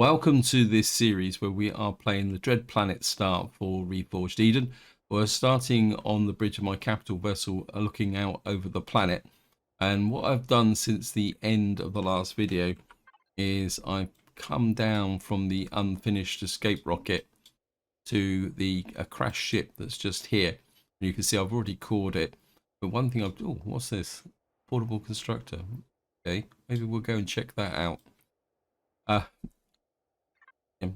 Welcome to this series where we are playing the Dread Planet start for Reforged Eden. We're starting on the bridge of my capital vessel, looking out over the planet. And what I've done since the end of the last video is I've come down from the unfinished escape rocket to the crashed ship that's just here. And you can see I've already cored it. But one thing I've... Oh, what's this? Portable constructor. Okay, maybe we'll go and check that out.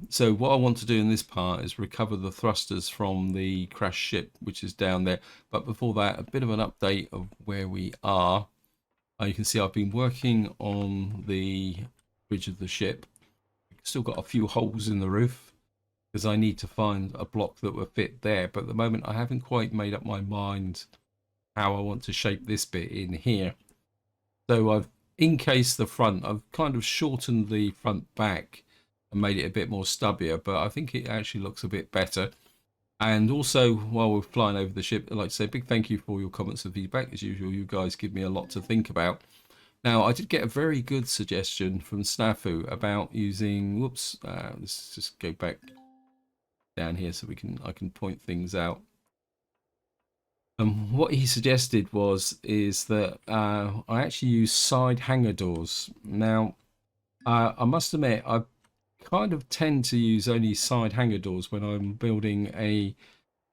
So what I want to do in this part is recover the thrusters from the crashed ship, which is down there. But before that, a bit of an update of where we are. You can see I've been working on the bridge of the ship. Still got a few holes in the roof because I need to find a block that will fit there. But at the moment, I haven't quite made up my mind how I want to shape this bit in here. So I've encased the front. I've kind of shortened the front back and made it a bit more stubbier, but I think it actually looks a bit better. And also, while we're flying over the ship, I'd like to say a big thank you for your comments and feedback. As usual, you guys give me a lot to think about. Now, I did get a very good suggestion from Snafu about using, whoops, let's just go back down here so I can point things out. What he suggested is that I actually use side hangar doors. Now, I must admit, I kind of tend to use only side hangar doors when I'm building a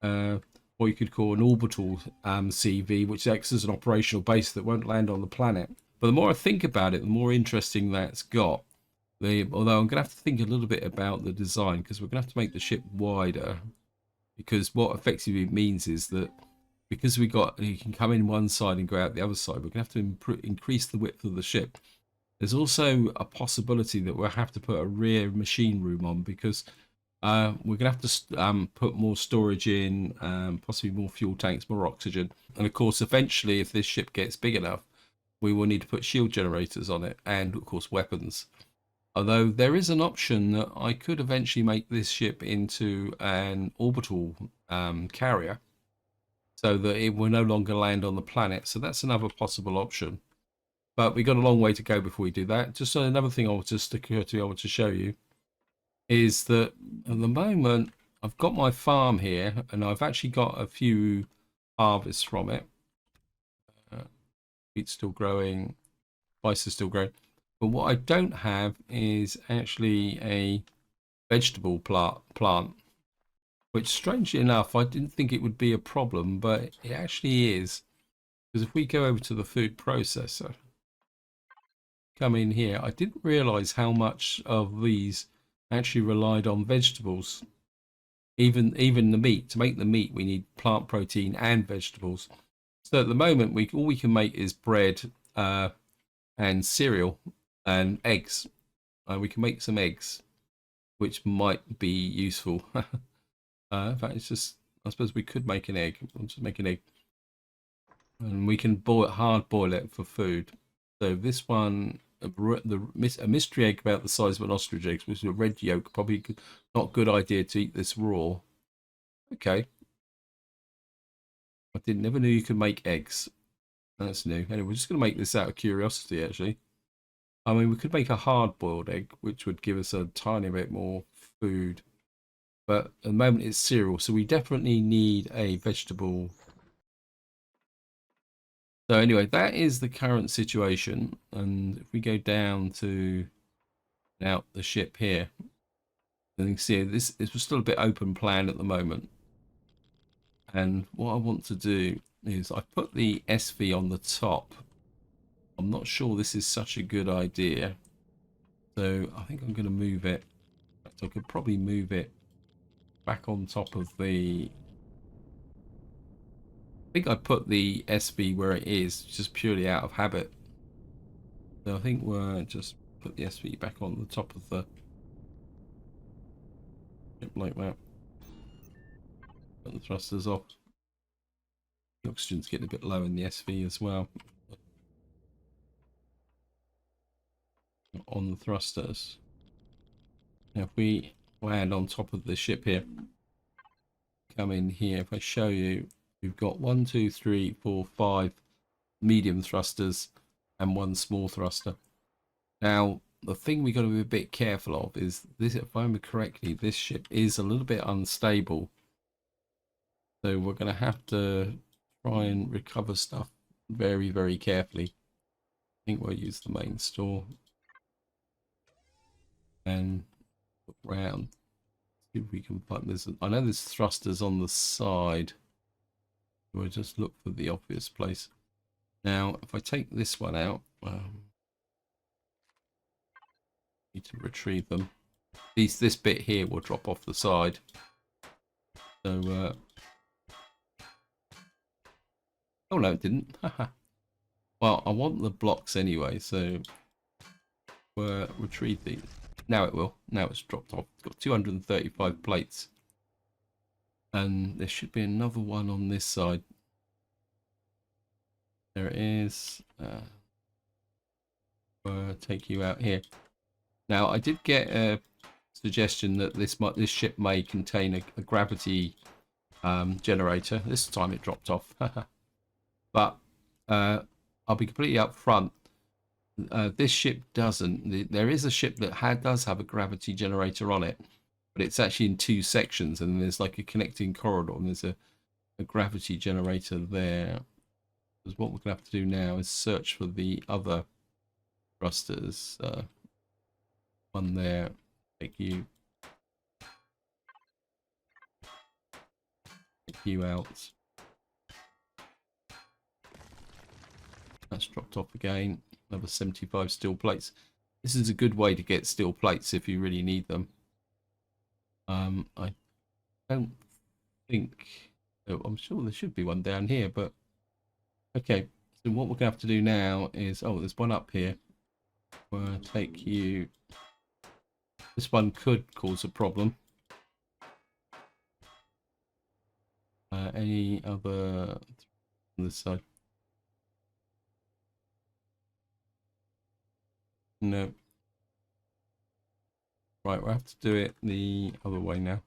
what you could call an orbital CV, which acts as an operational base that won't land on the planet. But the more I think about it, the more interesting that's got. Although I'm going to have to think a little bit about the design, because we're going to have to make the ship wider, because what effectively means is that because you can come in one side and go out the other side, we're going to have to increase the width of the ship. There's also a possibility that we'll have to put a rear machine room on, because we're going to have to put more storage in, possibly more fuel tanks, more oxygen. And of course, eventually, if this ship gets big enough, we will need to put shield generators on it and, of course, weapons. Although there is an option that I could eventually make this ship into an orbital carrier so that it will no longer land on the planet. So that's another possible option. But we've got a long way to go before we do that. Just another thing I want to show you is that at the moment I've got my farm here and I've actually got a few harvests from it. Wheat's still growing, rice is still growing. But what I don't have is actually a vegetable plant, which strangely enough, I didn't think it would be a problem, but it actually is. Because if we go over to the food processor, come in here, I didn't realize how much of these actually relied on vegetables. Even the meat. To make the meat, we need plant protein and vegetables. So at the moment, all we can make is bread and cereal and eggs. We can make some eggs, which might be useful. In fact, it's just, I suppose we could make an egg. We'll just make an egg, and we can hard boil it for food. So this one, a mystery egg about the size of an ostrich egg, which is a red yolk. Probably not a good idea to eat this raw. Okay. Never knew you could make eggs. That's new. Anyway, we're just going to make this out of curiosity, actually. I mean, we could make a hard-boiled egg, which would give us a tiny bit more food. But at the moment, it's cereal, so we definitely need a vegetable. So anyway, that is the current situation. And if we go down to out the ship here, you can see this was still a bit open plan at the moment. And what I want to do is I put the SV on the top. I'm not sure this is such a good idea. So I think I'm going to move it. In fact, I could probably move it back on top of the... I think I put the SV where it is, just purely out of habit. So I think we'll just put the SV back on the top of the ship like that. Put the thrusters off. The oxygen's getting a bit low in the SV as well. On the thrusters. Now if we land on top of the ship here, come in here, if I show you, we've got 1, 2, 3, 4, 5 medium thrusters and 1 small thruster. Now the thing we got to be a bit careful of is this. If I remember correctly, this ship is a little bit unstable, so we're going to have to try and recover stuff very, very carefully. I think we'll use the main store and look round. See if we can find this. I know there's thrusters on the side. We'll just look for the obvious place. Now, if I take this one out, need to retrieve them. This bit here will drop off the side. So, oh no, it didn't. Well, I want the blocks anyway, so retrieve these. Now it will. Now it's dropped off. It's got 235 plates. And there should be another one on this side. There it is. Take you out here. Now, I did get a suggestion that this ship may contain a gravity generator. This time it dropped off. But I'll be completely upfront. This ship doesn't. There is a ship that does have a gravity generator on it, but it's actually in two sections, and there's like a connecting corridor, and there's a gravity generator there. Because what we're going to have to do now is search for the other thrusters. One there. Take you out. That's dropped off again. Another 75 steel plates. This is a good way to get steel plates if you really need them. I don't think... Oh, I'm sure there should be one down here, but... Okay, so what we're going to have to do now is... Oh, there's one up here. We'll take you... This one could cause a problem. Any other... on this side? No. Right, we'll have to do it the other way now.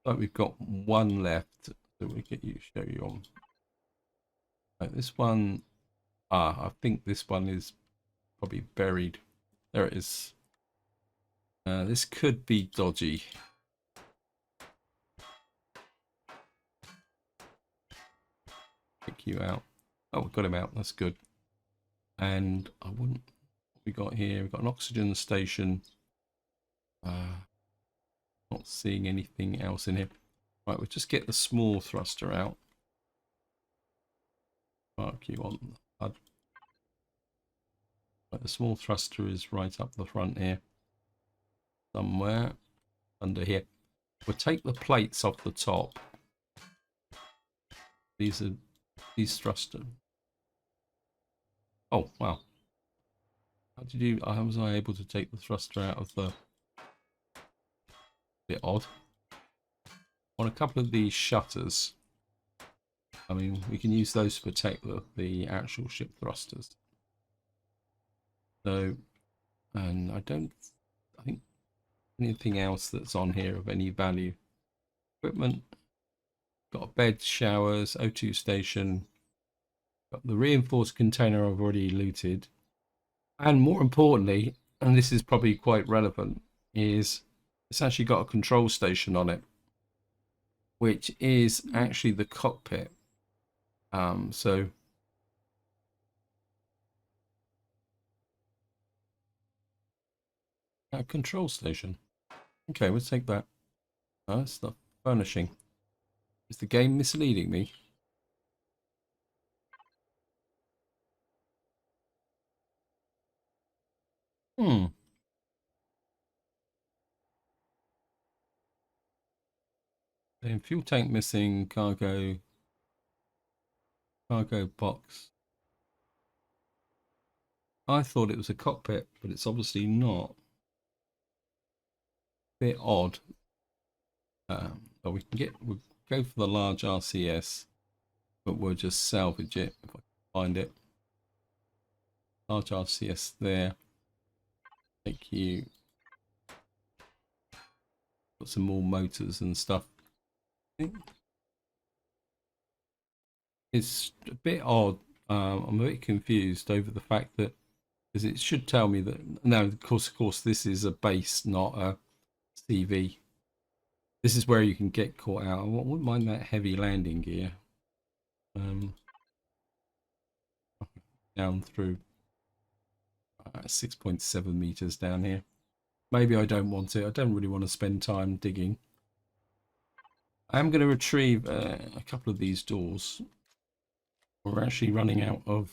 But we've got one left that we get show you on. Right, this one, I think this one is probably buried. There it is. This could be dodgy. Pick you out. Oh, we got him out. That's good. And I wouldn't. What we got here? We've got an oxygen station. Not seeing anything else in here. Right, we'll just get the small thruster out. Mark you on the HUD. Right, the small thruster is right up the front here. Somewhere under here. We'll take the plates off the top. These thruster. Oh, wow. How was I able to take the thruster out of the... Bit odd. On a couple of these shutters, I mean, we can use those to protect the actual ship thrusters. So, and I think anything else that's on here of any value. Equipment, got a bed, showers, O2 station, got the reinforced container I've already looted. And more importantly, and this is probably quite relevant, is it's actually got a control station on it, which is actually the cockpit. So a control station. Okay, we'll take that. It's not furnishing. Is the game misleading me? Then fuel tank missing, cargo box. I thought it was a cockpit, but it's obviously not. Bit odd. But we'll go for the large RCS, but we'll just salvage it if I can find it. Large RCS there. Take you. Got some more motors and stuff. It's a bit odd. I'm a bit confused over the fact that Because it should tell me that, no, of course, this is a base, not a CV. This is where you can get caught out. I wouldn't mind that heavy landing gear. Down through 6.7 meters down here. Maybe I don't want it. I don't really want to spend time digging. I am going to retrieve a couple of these doors. We're actually running out of...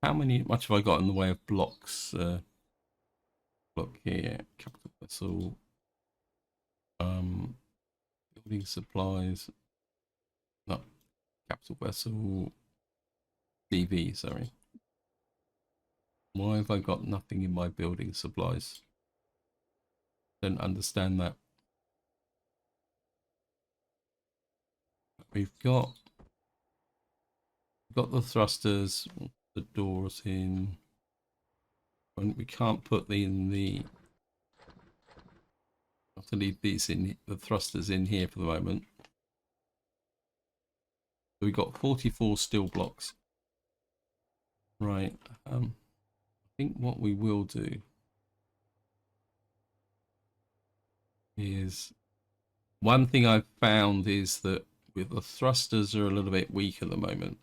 how much have I got in the way of blocks? Block here, capital vessel, building supplies, no, capital vessel, DV, sorry. Why have I got nothing in my building supplies? Don't understand that. We've got the thrusters, the doors in. And we can't put in the. I have to leave these in, the thrusters in here for the moment. So we've got 44 steel blocks. Right. I think what we will do is, one thing I've found is that with the thrusters are a little bit weak at the moment.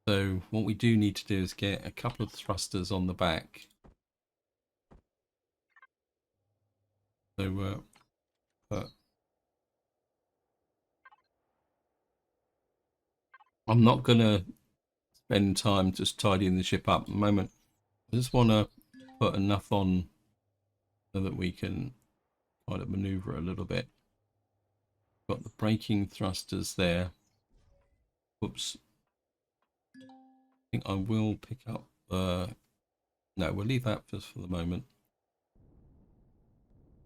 So what we do need to do is get a couple of thrusters on the back. So I'm not going to spend time just tidying the ship up at the moment. I just want to put enough on so that we can kind of maneuver a little bit. Got the braking thrusters there. Whoops. I think I will pick up... no, we'll leave that just for the moment.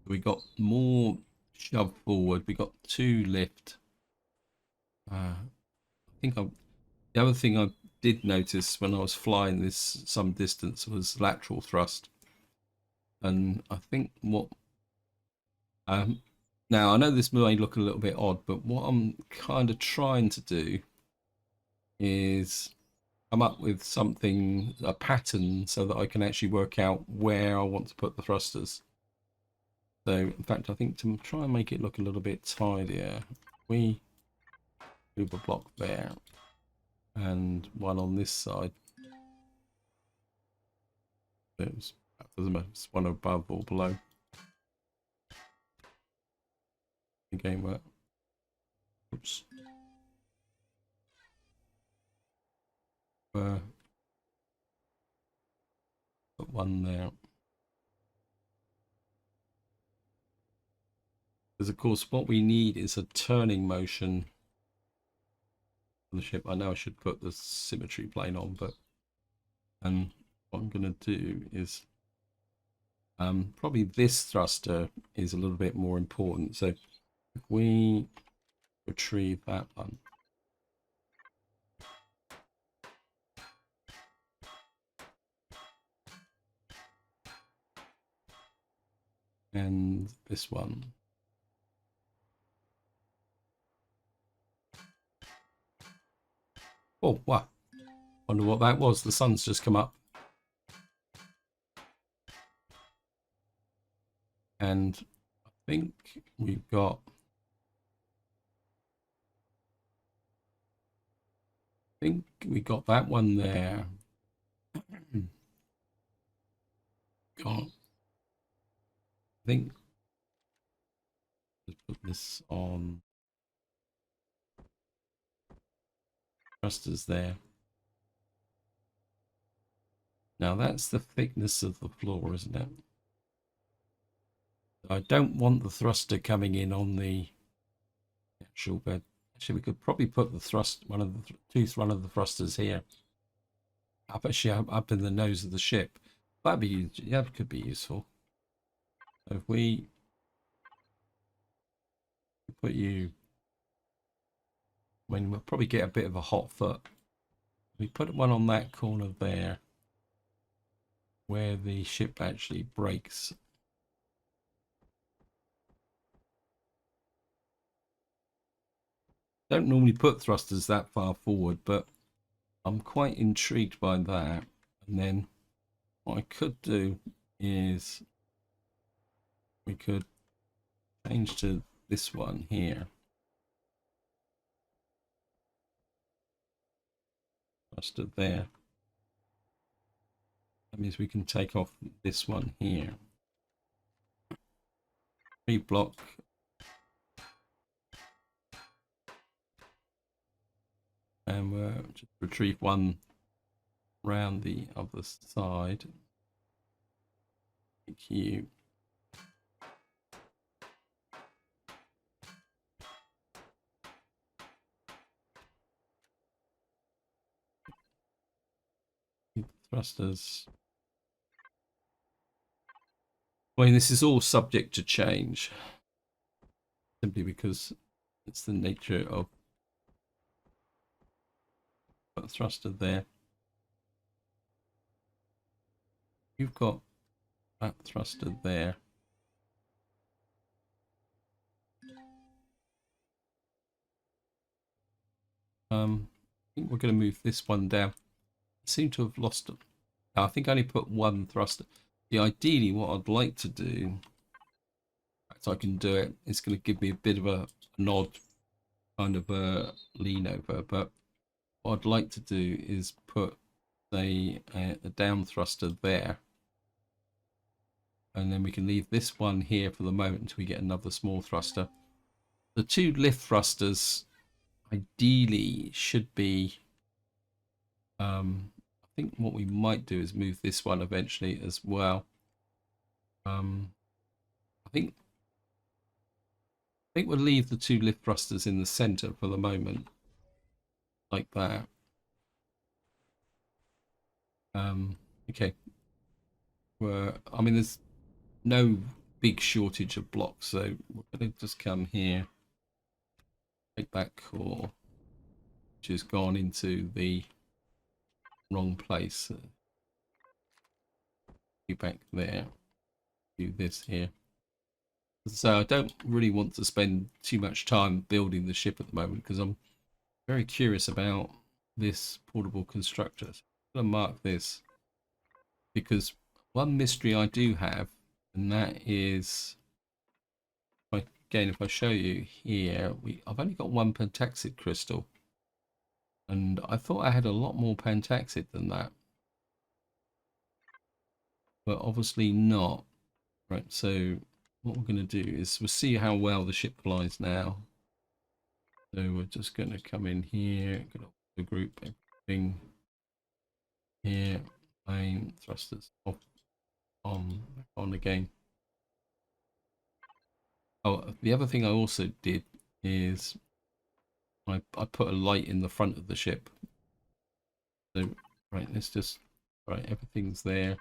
We got more shove forward. We got 2 lift. I think the other thing I did notice when I was flying this some distance was lateral thrust. And I think what... now, I know this may look a little bit odd, but what I'm kind of trying to do is come up with something, a pattern, so that I can actually work out where I want to put the thrusters. So, in fact, I think to try and make it look a little bit tidier, we move a block there and one on this side. There's one above or below. Again, work. Oops. Put one there. Because of course what we need is a turning motion for the ship. I know I should put the symmetry plane on, but and what I'm going to do is probably this thruster is a little bit more important. So if we retrieve that one, and this one. Oh, wow. Wonder what that was. The sun's just come up. And I think we've got... I think we got that one there. I think let's put this on. Thrusters there. Now that's the thickness of the floor, isn't it? I don't want the thruster coming in on the actual bed. Actually, we could probably put the one of the thrusters here. Up in the nose of the ship. That could be useful. So if we put you, I mean, we'll probably get a bit of a hot foot. We put one on that corner there, where the ship actually breaks. Don't normally put thrusters that far forward, but I'm quite intrigued by that. And then what I could do is we could change to this one here. Thruster there. That means we can take off this one here. Block. And we'll just retrieve one round the other side. Thank you. Thrusters. I mean, this is all subject to change, simply because it's the nature of a thruster there. You've got that thruster there. I think we're going to move this one down. I seem to have lost it. I think I only put one thruster. Yeah, ideally what I'd like to do, so I can do it, it's going to give me a bit of an odd kind of a lean over, but what I'd like to do is put a down thruster there, and then we can leave this one here for the moment until we get another small thruster. The two lift thrusters ideally should be I think what we might do is move this one eventually as well. I think we'll leave the two lift thrusters in the center for the moment, like that. Okay. I mean, there's no big shortage of blocks, so we're going to just come here, take that core, which has gone into the wrong place. Go back there. Do this here. So I don't really want to spend too much time building the ship at the moment because I'm very curious about this portable constructor. So I'm going to mark this because one mystery I do have, and that is, again, if I show you here, I've only got one pentaxid crystal, and I thought I had a lot more pentaxid than that, but obviously not. Right, so what we're going to do is we'll see how well the ship flies now. So we're just going to come in here, go to the group, everything here, main thrusters off, on again. Oh, the other thing I also did is I put a light in the front of the ship. So, right, let's just, right, everything's there.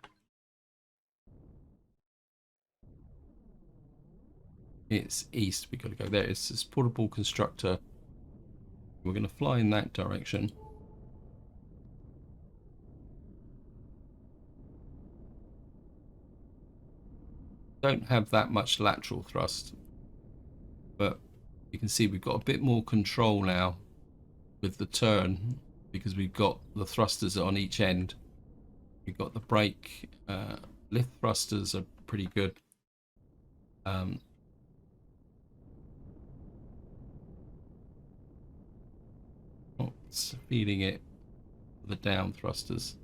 It's east, we got to go there. It's this portable constructor. We're going to fly in that direction. Don't have that much lateral thrust, but you can see we've got a bit more control now with the turn because we've got the thrusters on each end. We've got the brake, lift thrusters are pretty good. It's feeding it the down thrusters.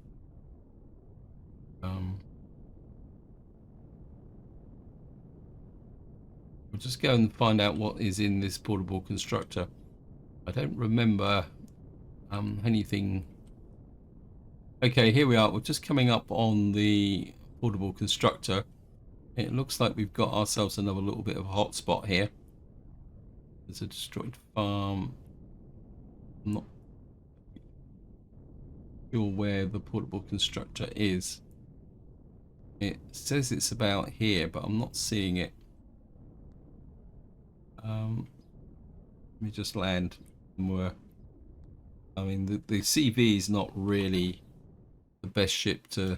We'll just go and find out what is in this portable constructor. I don't remember anything. Okay, here we are. We're just coming up on the portable constructor. It looks like we've got ourselves another little bit of a hotspot here. There's a destroyed farm. I'm not sure where the portable constructor is. It says it's about here, but I'm not seeing it. Let me just land somewhere. I mean, the CV is not really the best ship to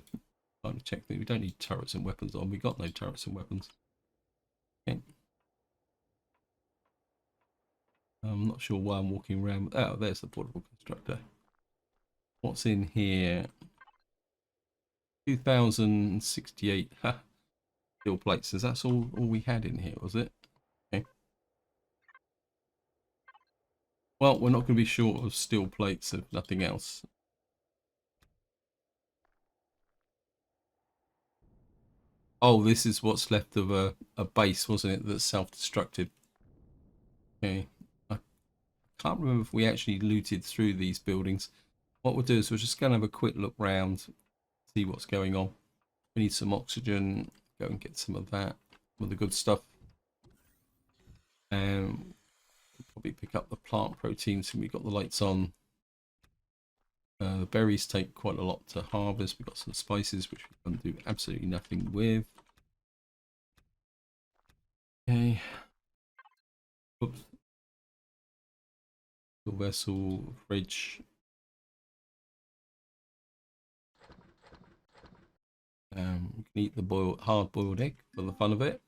check that. We don't need turrets and weapons on. We got no turrets and weapons. Okay. I'm not sure why I'm walking around. Oh, there's the portable constructor. What's in here? 2068 steel plates. Is that all we had in here, was it? Okay. Well, we're not going to be short of steel plates if nothing else. Oh, this is what's left of a base, wasn't it? That's self-destructed. Okay. I can't remember if we actually looted through these buildings. What we'll do is we're just going to have a quick look round, see what's going on. We need some oxygen. Go and get some of that, some of the good stuff. And we'll probably pick up the plant proteins and we've got the lights on. The berries take quite a lot to harvest. We've got some spices which we can do absolutely nothing with. Okay. Oops. The vessel, fridge. We can eat the hard-boiled egg for the fun of it.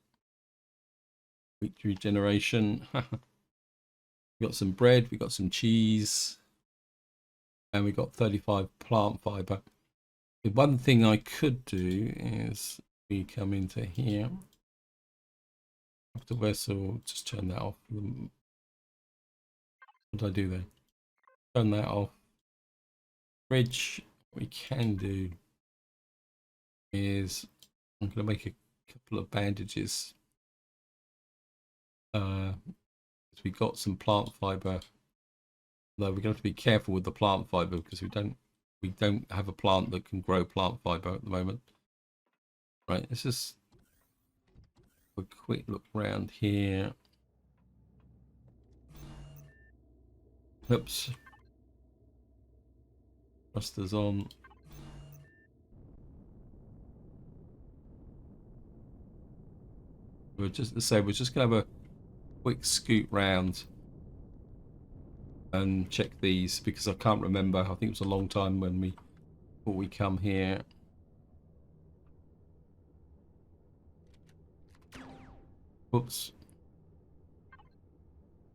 Wheat regeneration. We got some bread. We got some cheese, and we got 35 plant fiber. The one thing I could do is we come into here. After vessel, just turn that off. What did I do there? Turn that off. Fridge. What we can do is I'm going to make a couple of bandages. We got some plant fiber. Though we're going to have to be careful with the plant fiber because we don't have a plant that can grow plant fiber at the moment. Right, let's just have a quick look around here. Oops. Thrusters on. We're just going to have a quick scoot round and check these because I can't remember. I think it was a long time before we come here. Oops.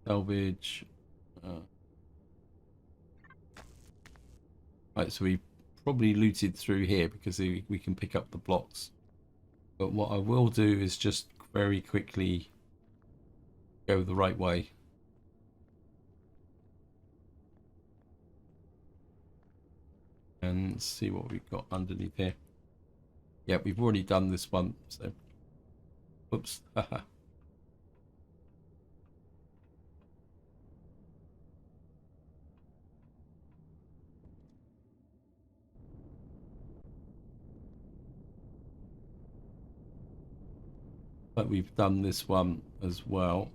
Salvage. Right, so we probably looted through here because we can pick up the blocks. But what I will do is just very quickly go the right way. And see what we've got underneath here. Yeah, we've already done this one, so oops. But we've done this one as well.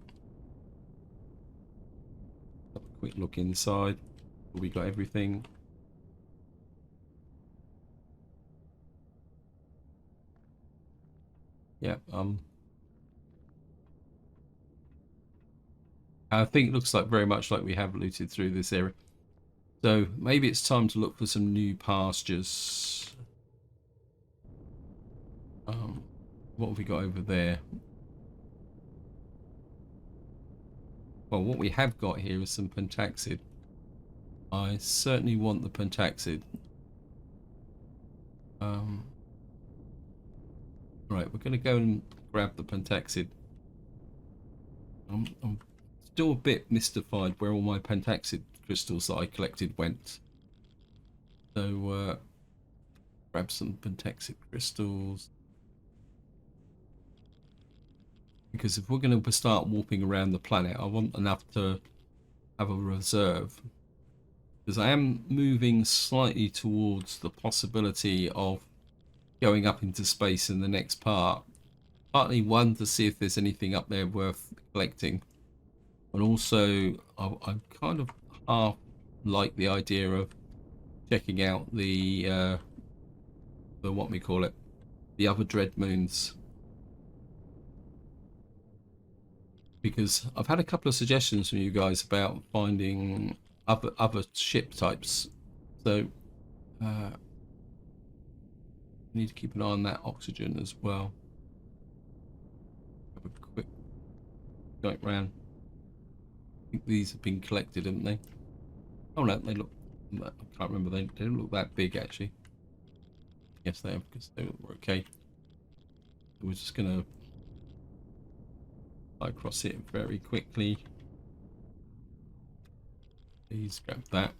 Have a quick look inside. We got everything. Yeah, I think it looks like very much like we have looted through this area. So maybe it's time to look for some new pastures. What have we got over there? Well, what we have got here is some pentaxid. I certainly want the pentaxid. Right, we're going to go and grab the pentaxid. I'm still a bit mystified where all my pentaxid crystals that I collected went. So, grab some pentaxid crystals. Because if we're going to start warping around the planet, I want enough to have a reserve. Because I am moving slightly towards the possibility of going up into space in the next part. Partly one, to see if there's anything up there worth collecting. And also, I kind of half like the idea of checking out the what we call it, the other dread moons. Because I've had a couple of suggestions from you guys about finding other ship types. So, need to keep an eye on that oxygen as well. Have a quick going round. think these have been collected, haven't they? Oh no, they look. I can't remember. They don't look that big actually. Yes, they have because they were okay. We're just gonna fly across it very quickly. Please grab that.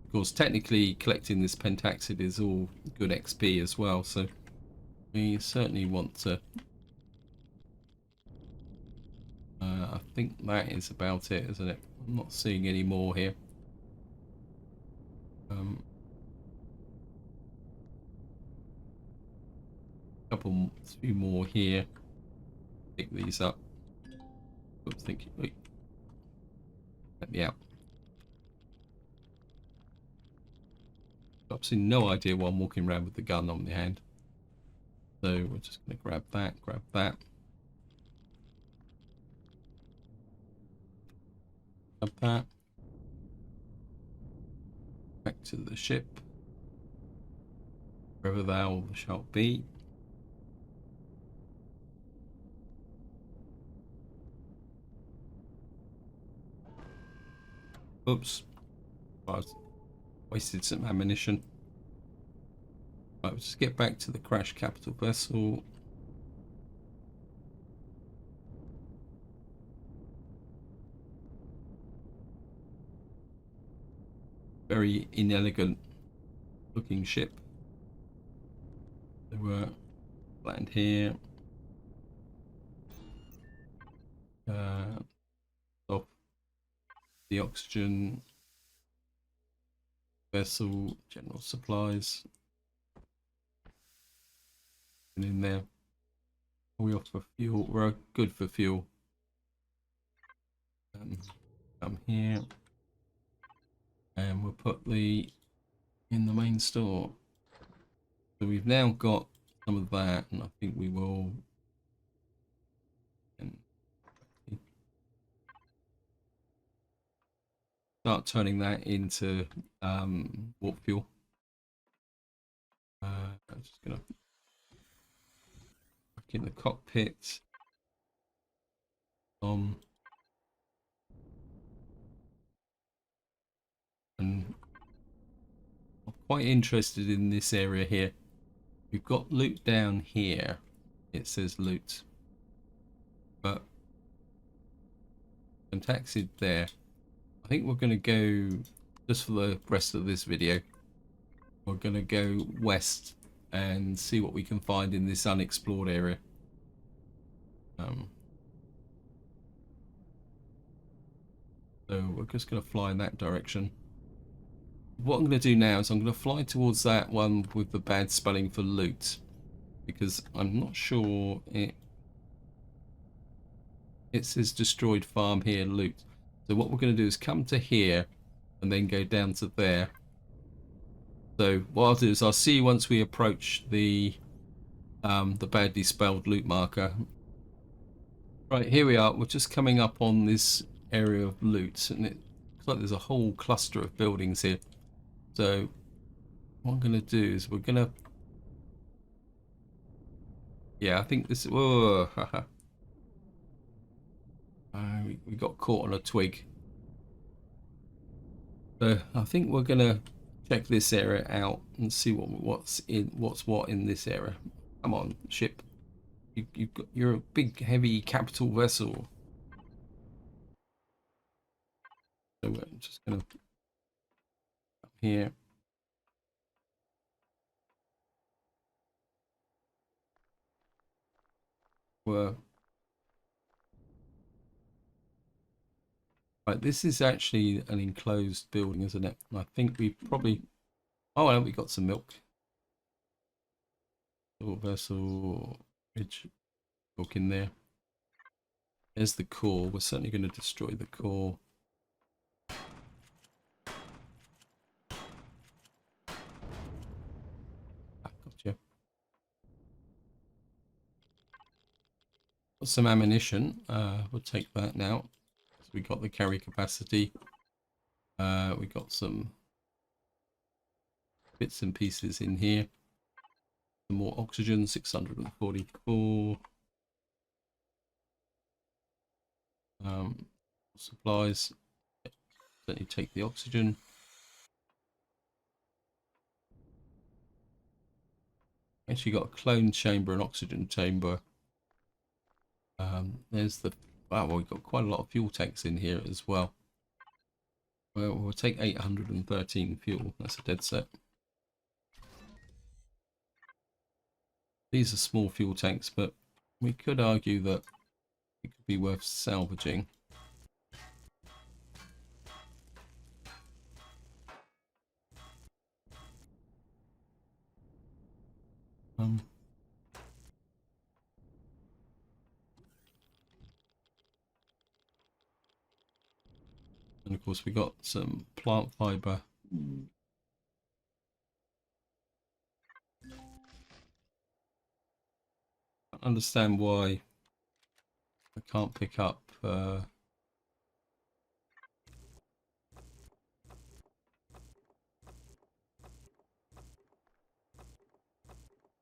Of course, technically collecting this pentaxid is all good XP as well, so we certainly want to. I think that is about it, isn't it? I'm not seeing any more here. Few more here. Pick these up. Oops, thank you. Wait. Let me out. Absolutely no idea why I'm walking around with the gun on my hand. So we're just going to grab that, grab that. Grab that. Back to the ship. Wherever thou shalt be. Oops. I wasted some ammunition. Right, we'll just get back to the crash capital vessel. Very inelegant looking ship. So we're land here. Off the oxygen vessel, general supplies. And in there. Are we off for fuel? We're good for fuel. Come here. And we'll put the in the main store. So we've now got some of that, and I think we will start turning that into warp fuel. I'm just gonna back in the cockpit. And I'm quite interested in this area here. We've got loot down here. It says loot, but I'm taxied there. I think we're going to go, just for the rest of this video, we're going to go west and see what we can find in this unexplored area. So we're just going to fly in that direction. What I'm going to do now is I'm going to fly towards that one with the bad spelling for loot, because I'm not sure it says destroyed farm here, loot. So what we're going to do is come to here and then go down to there. So what I'll do is I'll see you once we approach the badly spelled loot marker. Right, here we are. We're just coming up on this area of loot, and it looks like there's a whole cluster of buildings here. So what I'm going to do is we're going to... Yeah, I think this... Whoa, we got caught on a twig. So I think we're going to check this area out and see what's what in this area. Come on, ship. You're a big, heavy capital vessel. So we're just going to... Up here. Right, this is actually an enclosed building, isn't it? I think we probably... Oh, well, we got some milk. Little vessel, bridge, milk in there. There's the core. We're certainly going to destroy the core. Gotcha. Got some ammunition. We'll take that now. So we got the carry capacity. We got some bits and pieces in here. Some more oxygen, 644. Supplies. Certainly take the oxygen. Actually got a clone chamber and oxygen chamber. There's the... Wow, well, we've got quite a lot of fuel tanks in here as well. Well, we'll take 813 fuel. That's a dead set. These are small fuel tanks, but we could argue that it could be worth salvaging. And of course we got some plant fiber. I understand why I can't pick up and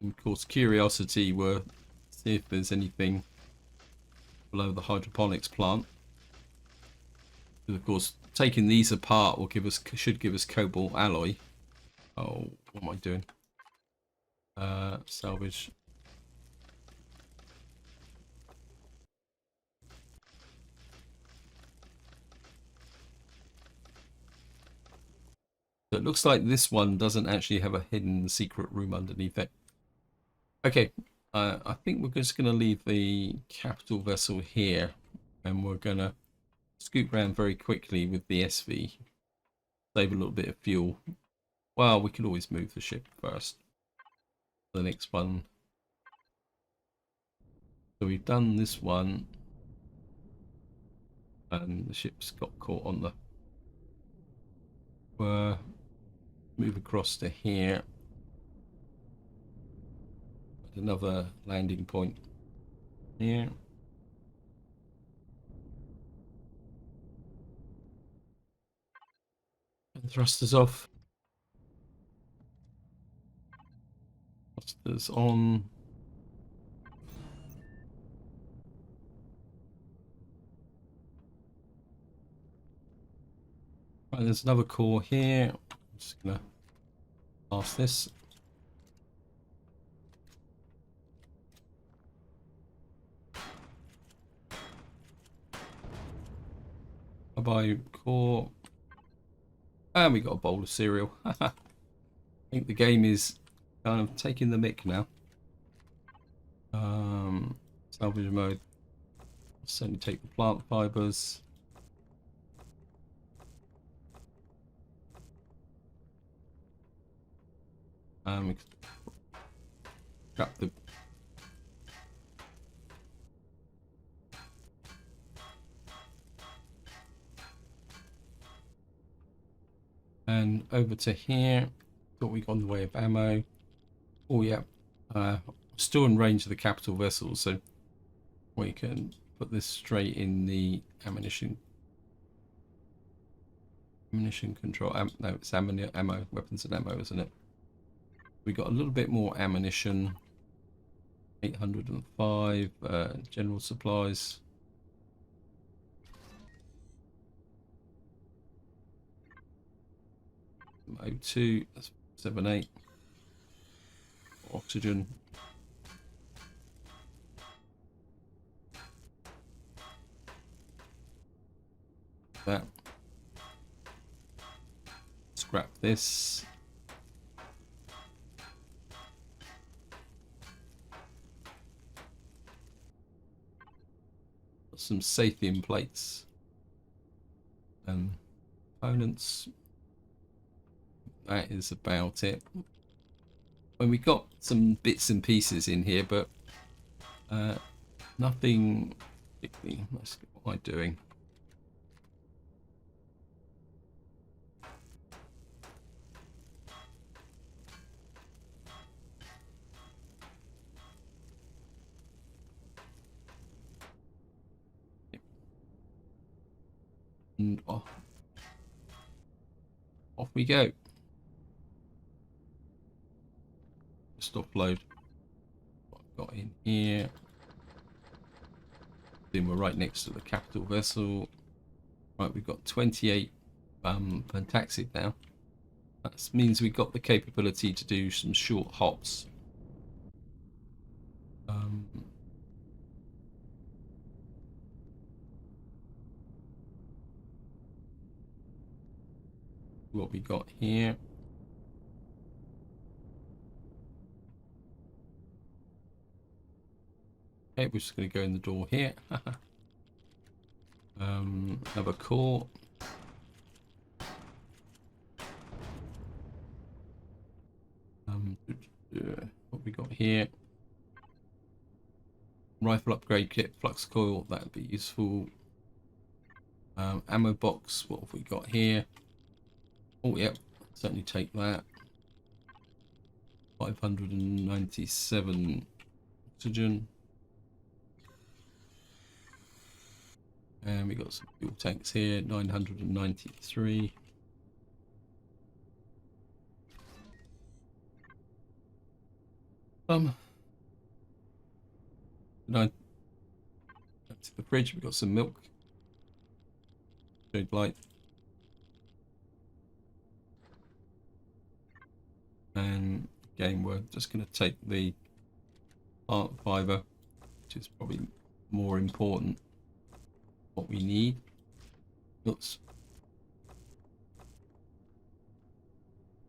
of course curiosity were see if there's anything below the hydroponics plant. And of course taking these apart will should give us cobalt alloy. Oh, what am I doing? Salvage. So it looks like this one doesn't actually have a hidden secret room underneath it. Okay, I think we're just going to leave the capital vessel here, and we're going to scoot around very quickly with the SV. Save a little bit of fuel. Well, we could always move the ship first. The next one. So we've done this one, and the ship's got caught on the... move across to here. Another landing point here. And thrusters off. Thrusters on. Right, there's another core here. I'm just gonna pass this. Bye-bye core. And we got a bowl of cereal. I think the game is kind of taking the mick now. Salvage mode. Certainly take the plant fibers. Grab the... And over to here. What we got in the way of ammo. Oh yeah. Still in range of the capital vessel, so we can put this straight in the ammunition control. No, it's ammo, weapons and ammo, isn't it? We got a little bit more ammunition. 805 general supplies. O2, that's 78. Oxygen. That. Scrap this. Some Sathium plates and components. That is about it. Well, we got some bits and pieces in here, but nothing particularly. What am I doing? And off we go. Just offload what I've got in here. Then we're right next to the capital vessel. Right, we've got 28 Pentaxic now. That means we've got the capability to do some short hops. What we got here. Okay, we're just going to go in the door here. Have a core. What we got here? Rifle upgrade kit, flux coil, that would be useful. Ammo box, what have we got here? Oh, yep, certainly take that. 597 oxygen. And we got some fuel tanks here, 993. To the fridge, we've got some milk. Shade light. And again, we're just going to take the plant fiber, which is probably more important. What we need. Oops.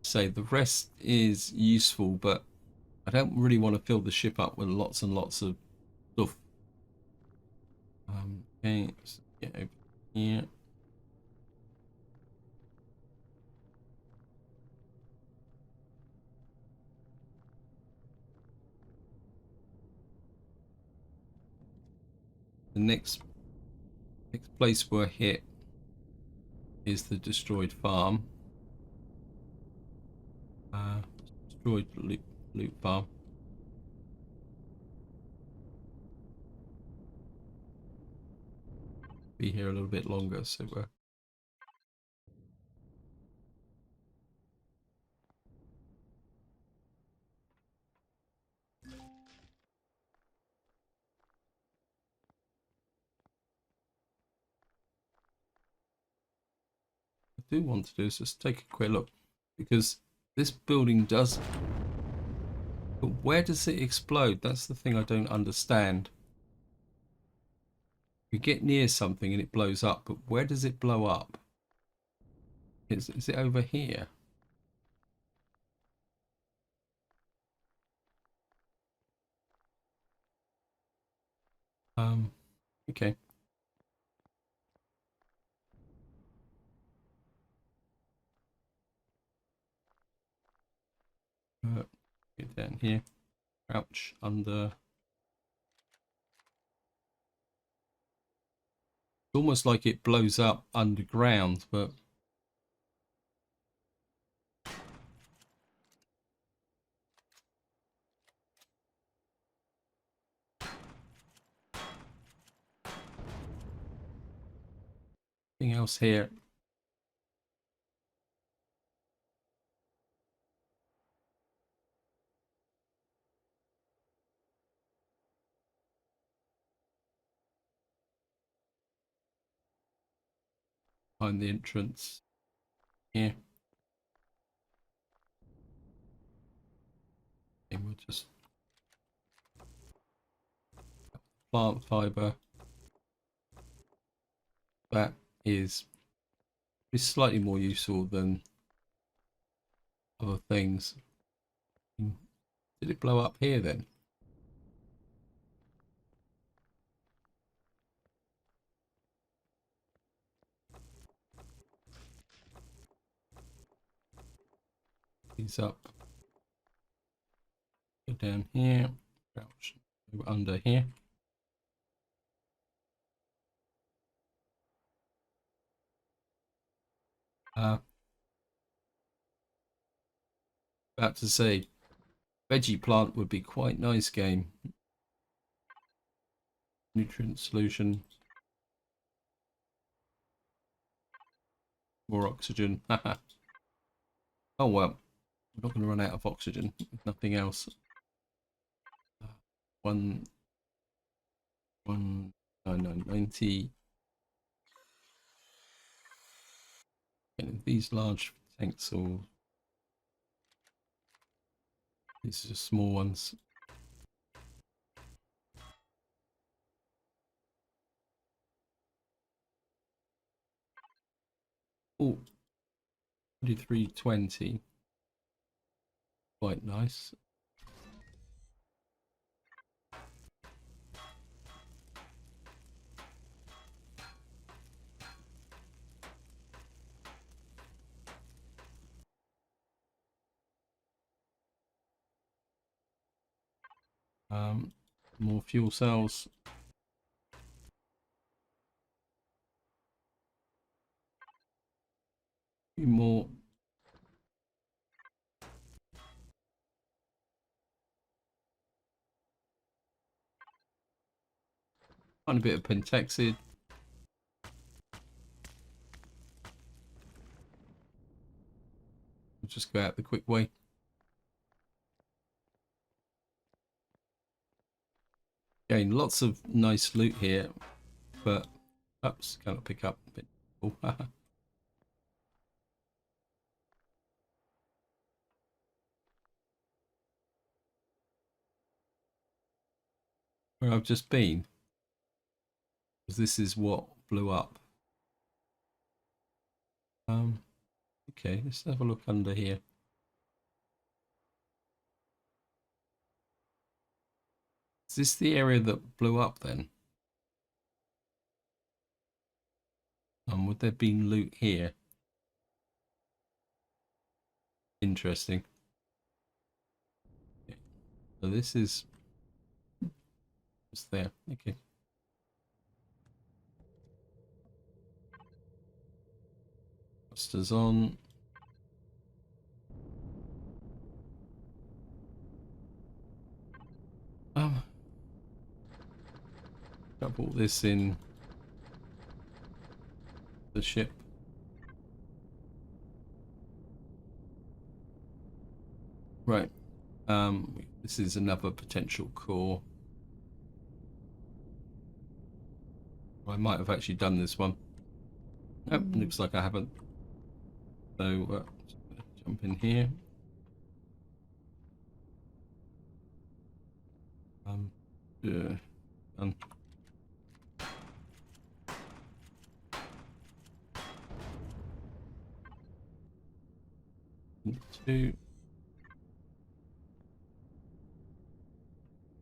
Say the rest is useful, but I don't really want to fill the ship up with lots and lots of stuff. Okay, let's get over here. The next place we're hit is the destroyed farm. Destroyed loot farm. Be here a little bit longer, so we're do want to do is just take a quick look, because this building does, but where does it explode? That's the thing I don't understand. You get near something and it blows up, but where does it blow up? Is it over here? Okay. Get down here. Crouch under. It's almost like it blows up underground, but nothing else here. Behind the entrance here. And we'll just plant fiber. That is slightly more useful than other things. Did it blow up here then? He's up. Go down here. Crouch. Go under here. About to say, veggie plant would be quite nice game. Nutrient solution. More oxygen. Oh well, we're not going to run out of oxygen. Nothing else. One No, no, 90. And these large tanks, or these are just small ones. Oh, 2320. Quite nice. More fuel cells. More. Find a bit of pentexid. We'll just go out the quick way. Again, lots of nice loot here, but oops, cannot pick up. A bit. Oh, where I've just been, because this is what blew up. Okay, let's have a look under here. Is this the area that blew up then? Would there be loot here? Interesting. Okay. So this is just there. Okay. Busters on. Got all this in the ship. Right. This is another potential core. I might have actually done this one. Nope, looks like I haven't. So jump in here. Done. Two.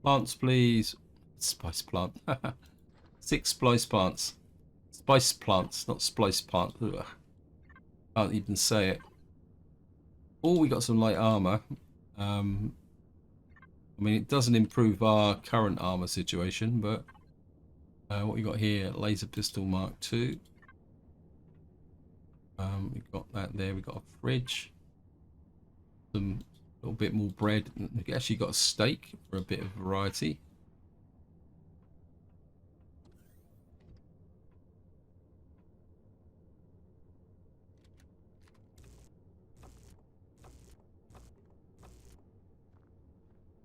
Plants, please. Spice plant. 6 splice plants. Spice plants, not splice plant. Ugh. Can't even say it. Oh, we got some light armor. I mean, it doesn't improve our current armor situation, but what we got here? Laser pistol Mark II. We got that there. We got a fridge. Some little bit more bread. We actually got a steak for a bit of variety.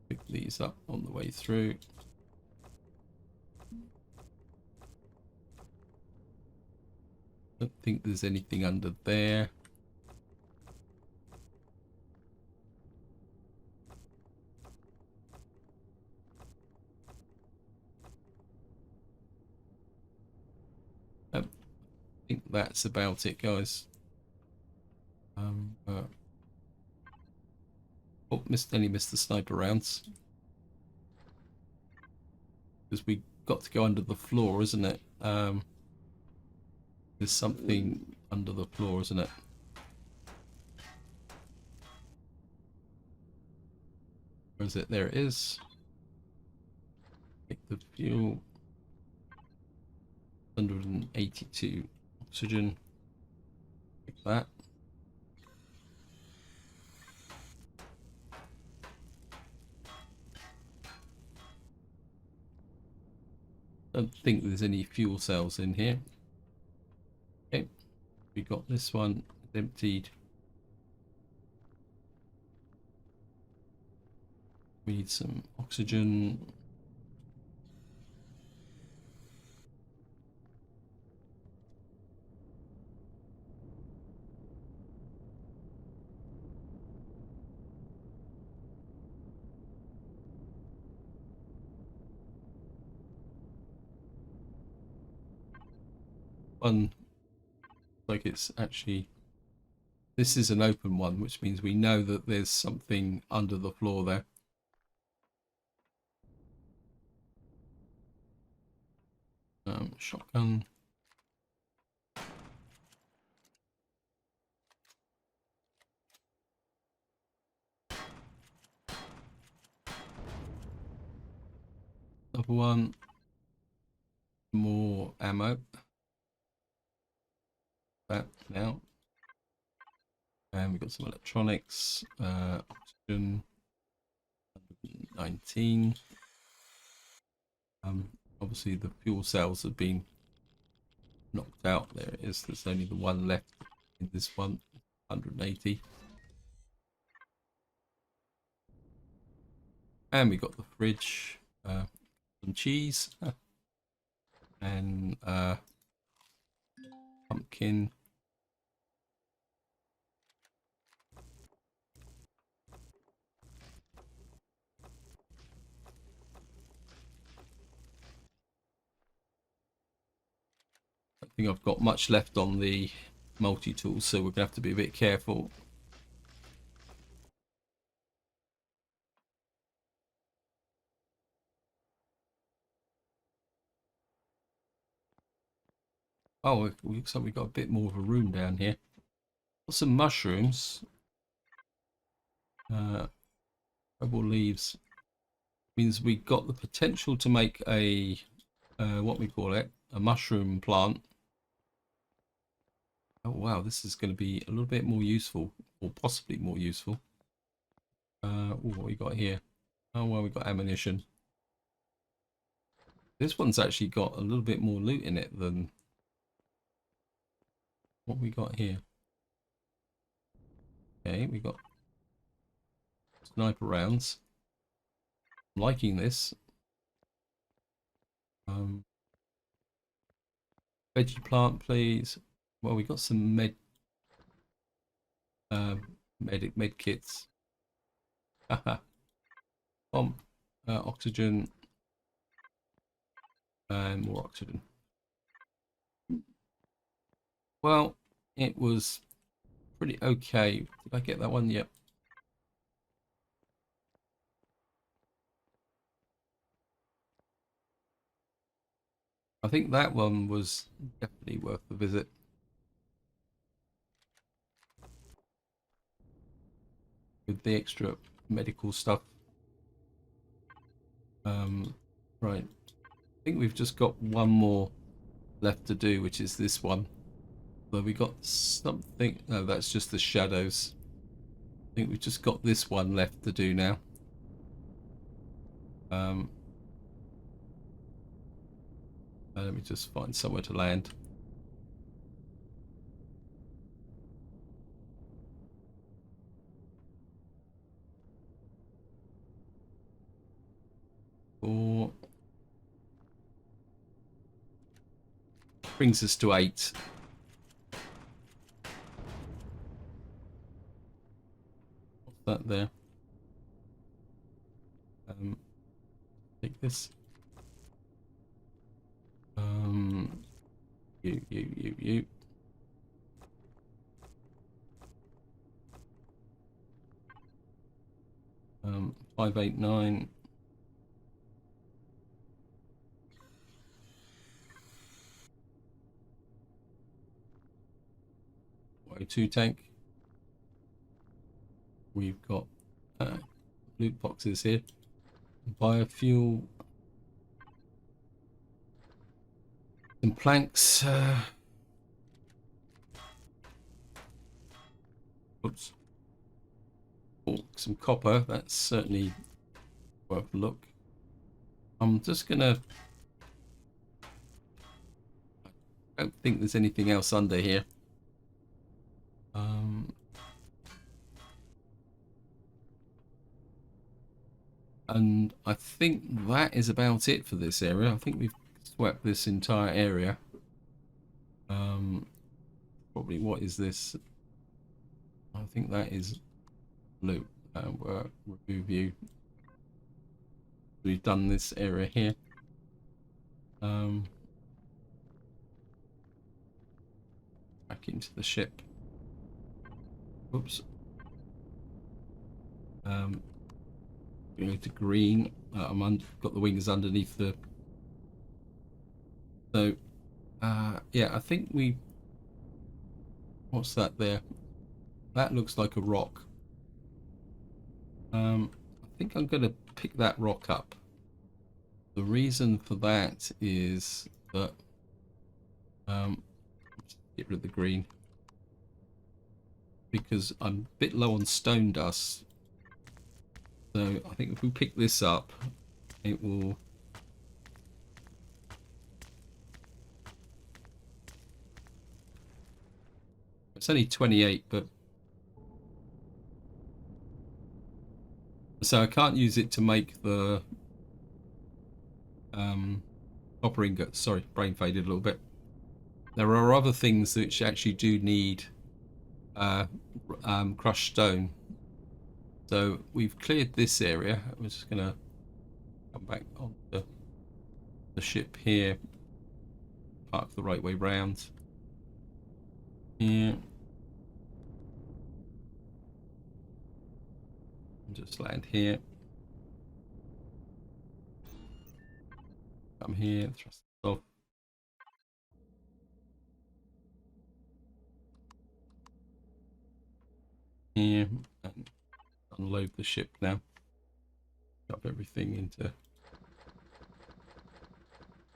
Pick these up on the way through. Don't think there's anything under there. I think that's about it, guys. Oh, only missed the sniper rounds. Because we got to go under the floor, isn't it? There's something under the floor, isn't it? Where is it? There it is. Take the fuel. 182 oxygen. Take that. Don't think there's any fuel cells in here. Okay, we got this one emptied. We need some oxygen. one, like it's actually, this is an open one, which means we know that there's something under the floor there. Shotgun. Another one. More ammo. That now. And we've got some electronics. Oxygen. 19. Obviously the fuel cells have been knocked out. There it is. There's only the one left in this one. 180. And we got the fridge. Some cheese. And pumpkin. I think I've got much left on the multi-tool, so we're gonna have to be a bit careful. Oh, it looks like we've got a bit more of a room down here. Got some mushrooms. Purple leaves means we got the potential to make a what we call it, a mushroom plant. Oh wow, this is going to be a little bit more useful, or possibly more useful. What we got here? Oh well, we got ammunition. This one's actually got a little bit more loot in it than what we got here. Okay, we got sniper rounds. I'm liking this. Veggie plant, please. Well, we got some med kits. Bomb, oxygen, and more oxygen. Well, it was pretty okay. Did I get that one? Yep. I think that one was definitely worth the visit. With the extra medical stuff. Right. I think we've just got one more left to do, which is this one. So we got something. No, that's just the shadows. I think we've just got this one left to do now. Let me just find somewhere to land. Four. Brings us to 8. What's that there? Take this. You. 589. O2 tank. We've got loot boxes here. Biofuel. Some planks. Oops. Oh, some copper. That's certainly worth a look. I'm just gonna. I don't think there's anything else under here. And I think that is about it for this area. I think we've swept this entire area. Probably what is this? I think that is loot. Remove you. We've done this area here. back into the ship. Oops. Go to green. Got the wings underneath the. So, yeah, I think we. What's that there? That looks like a rock. I think I'm going to pick that rock up. The reason for that is that get rid of the green, because I'm a bit low on stone dust. So I think if we pick this up, it will. It's only 28, but so I can't use it to make the copper ingot. Sorry, brain faded a little bit. There are other things which actually do need crushed stone. So we've cleared this area. We're just going to come back on the ship here. Park the right way round. Here. And just land here. Come here, thrust it off. Here, and unload the ship now. Shove everything into.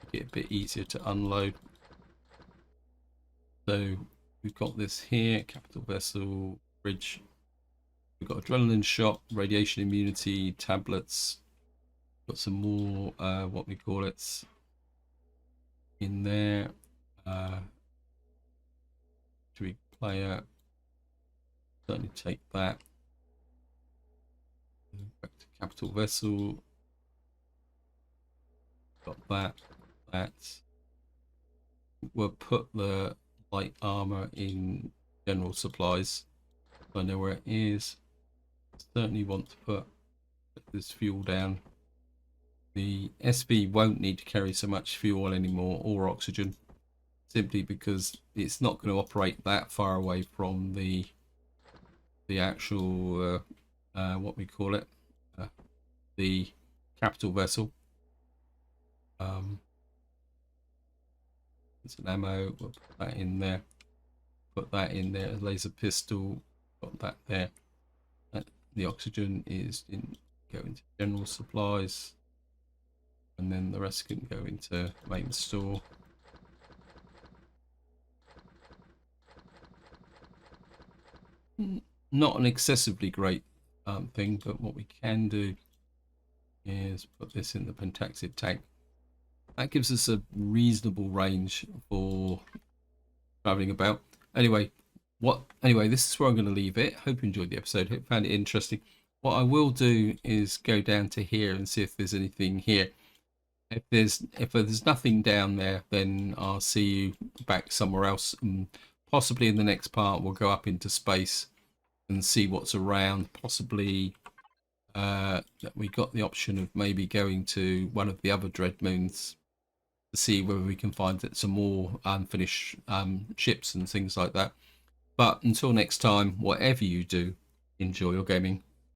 Make it a bit easier to unload. So we've got this here, capital vessel, bridge. We've got adrenaline shot, radiation immunity, tablets. Got some more, what we call it, in there. Victory player. Certainly take that. Back to capital vessel. Got that. We'll put the light armor in general supplies. I know where it is. Certainly want to put this fuel down. The SV won't need to carry so much fuel anymore, or oxygen, simply because it's not going to operate that far away from the actual what we call it, the capital vessel. It's an ammo. We'll put that in there. Put that in there. A laser pistol. Got that there. The oxygen is go into general supplies, and then the rest can go into main store. Not an excessively great thing, but what we can do is put this in the pentaxid tank. That gives us a reasonable range for traveling about. Anyway, this is where I'm going to leave it. Hope you enjoyed the episode. Hope you found it interesting. What I will do is go down to here and see if there's anything here. If there's nothing down there, then I'll see you back somewhere else, and possibly in the next part we'll go up into space and see what's around. Possibly that we got the option of maybe going to one of the other dread moons to see whether we can find some more unfinished ships and things like that. But until next time, whatever you do, enjoy your gaming.